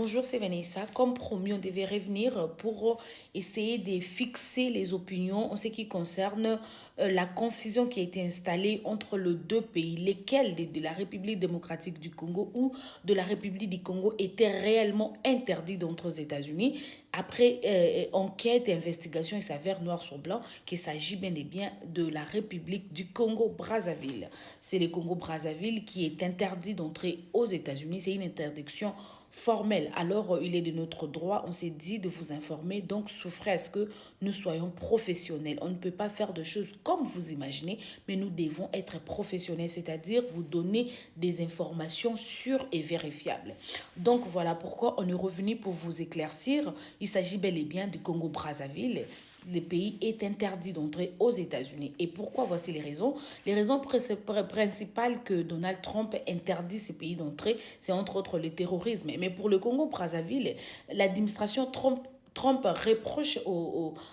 Bonjour, c'est Vanessa. Comme promis, on devait revenir pour essayer de fixer les opinions en ce qui concerne la confusion qui a été installée entre les deux pays, lesquels de la République démocratique du Congo ou de la République du Congo étaient réellement interdits d'entrer aux États-Unis. Après enquête et investigation, il s'avère noir sur blanc qu'il s'agit bien et bien de la République du Congo-Brazzaville. C'est le Congo-Brazzaville qui est interdit d'entrer aux États-Unis. C'est une interdiction formelle. Alors, il est de notre droit, on s'est dit de vous informer, donc souffrez à ce que nous soyons professionnels. On ne peut pas faire de choses comme vous imaginez, mais nous devons être professionnels, c'est-à-dire vous donner des informations sûres et vérifiables. Donc, voilà pourquoi on est revenu pour vous éclaircir. Il s'agit bel et bien du Congo-Brazzaville. Le pays est interdit d'entrer aux États-Unis. Et pourquoi? Voici les raisons. Les raisons principales que Donald Trump interdit ces pays d'entrer, c'est entre autres le terrorisme. Mais pour le Congo-Brazzaville, l'administration Trump reproche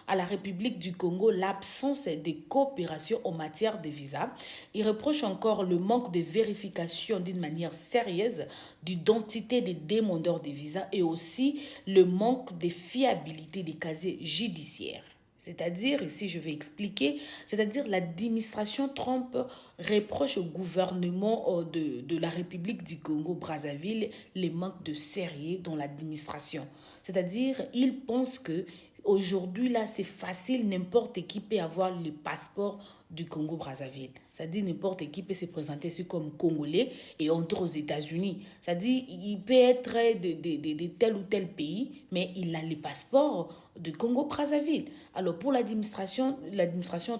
à la République du Congo l'absence de coopération en matière de visa. Il reproche encore le manque de vérification d'une manière sérieuse d'identité des demandeurs de visa et aussi le manque de fiabilité des casiers judiciaires. C'est-à-dire, ici je vais expliquer, c'est-à-dire l'administration Trump reproche au gouvernement de la République du Congo-Brazzaville les manques de sérieux dans l'administration. C'est-à-dire, il pense que aujourd'hui là c'est facile, n'importe qui peut avoir le passeport du Congo-Brazzaville. C'est-à-dire n'importe qui peut se présenter ici comme Congolais et entrer aux États-Unis. C'est-à-dire il peut être de tel ou tel pays, mais il a le passeport du Congo-Brazzaville. Alors pour l'administration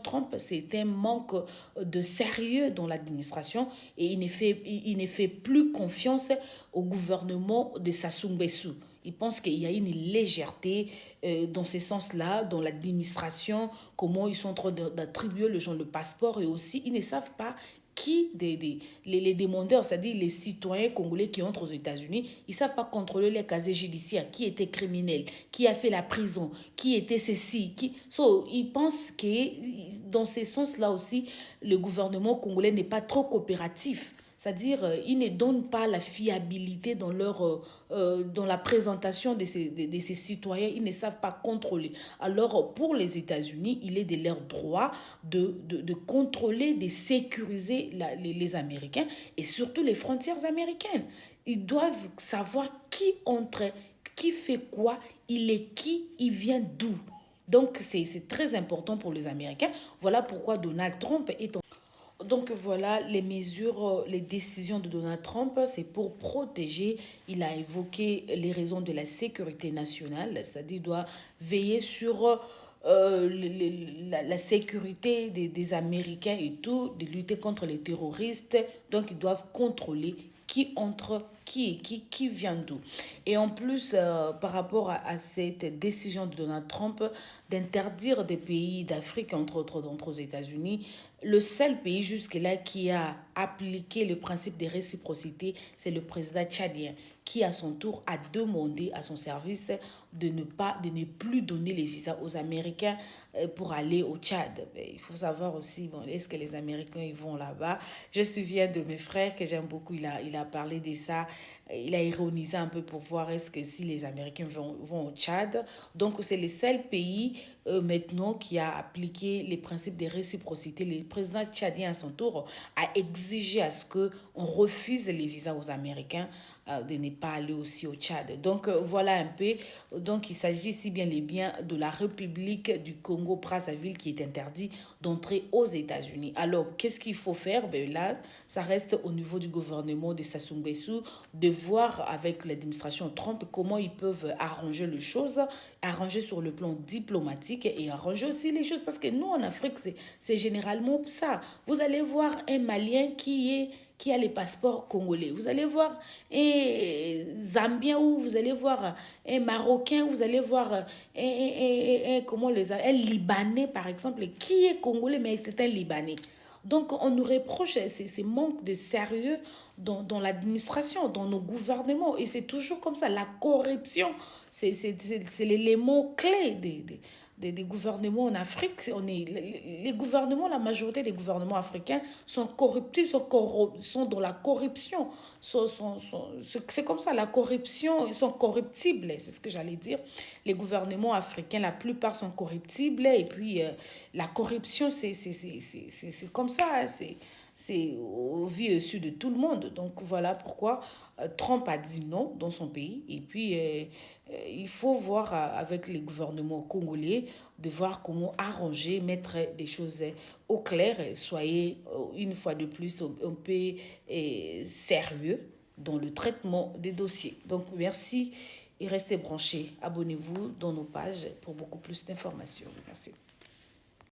Trump, c'est un manque de sérieux dans l'administration et il ne fait plus confiance au gouvernement de Sassou Nguesso. Il pense qu'il y a une légèreté dans ce sens-là, dans l'administration, comment ils sont en train d'attribuer les gens le passeport et aussi ils ne savent pas qui les demandeurs, c'est-à-dire les citoyens congolais qui entrent aux États-Unis, ils ne savent pas contrôler les casiers judiciaires, qui était criminel, qui a fait la prison, qui était ceci. Ils pensent que dans ce sens-là aussi, le gouvernement congolais n'est pas trop coopératif. C'est-à-dire, ils ne donnent pas la fiabilité dans la présentation de ces citoyens. Ils ne savent pas contrôler. Alors, pour les États-Unis, il est de leur droit de contrôler, de sécuriser les Américains et surtout les frontières américaines. Ils doivent savoir qui entre, qui fait quoi, il est qui, il vient d'où. Donc, c'est très important pour les Américains. Voilà pourquoi Donald Trump est en... Donc voilà, les mesures, les décisions de Donald Trump, c'est pour protéger. Il a évoqué les raisons de la sécurité nationale, c'est-à-dire qu'il doit veiller sur la sécurité des Américains et tout, de lutter contre les terroristes. Donc ils doivent contrôler qui entre, qui est qui vient d'où. Et en plus, par rapport à cette décision de Donald Trump d'interdire des pays d'Afrique, entre autres d'entre aux États-Unis, le seul pays jusque-là qui a appliqué le principe de réciprocité, c'est le président tchadien, qui à son tour a demandé à son service de ne plus donner les visas aux Américains pour aller au Tchad. Mais il faut savoir aussi, bon, est-ce que les Américains ils vont là-bas? Je me souviens de mes frères que j'aime beaucoup, il a parlé de ça, il a ironisé un peu pour voir est-ce que si les Américains vont au Tchad. Donc c'est le seul pays maintenant qui a appliqué les principes de réciprocité. Le président tchadien à son tour a exigé à ce qu'on refuse les visas aux Américains de ne pas aller aussi au Tchad. Donc voilà un peu. Donc il s'agit ici bien les biens de la République du Congo-Brazzaville qui est interdit d'entrer aux États-Unis. Alors qu'est-ce qu'il faut faire? Ben là, ça reste au niveau du gouvernement de Sassou Nguesso de voir avec l'administration Trump comment ils peuvent arranger les choses, arranger sur le plan diplomatique et arranger aussi les choses parce que nous en Afrique c'est généralement ça. Vous allez voir un Malien qui a les passeports congolais. Vous allez voir un Zambien ou vous allez voir un Marocain, vous allez voir un Libanais par exemple, qui est congolais mais c'est un Libanais. Donc, on nous reproche ces manques de sérieux dans l'administration, dans nos gouvernements. Et c'est toujours comme ça. La corruption, c'est l'élément clé des gouvernements en Afrique. Les gouvernements, la majorité des gouvernements africains sont corruptifs, sont dans la corruption. C'est comme ça, la corruption, ils sont corruptibles, c'est ce que j'allais dire. Les gouvernements africains, la plupart sont corruptibles. Et puis, la corruption, c'est comme ça, hein, c'est au vu au de tout le monde. Donc voilà pourquoi Trump a dit non dans son pays. Et puis, il faut voir avec les gouvernements congolais de voir comment arranger, mettre des choses au clair. Soyez une fois de plus un peu sérieux dans le traitement des dossiers. Donc merci et restez branchés. Abonnez-vous dans nos pages pour beaucoup plus d'informations. Merci.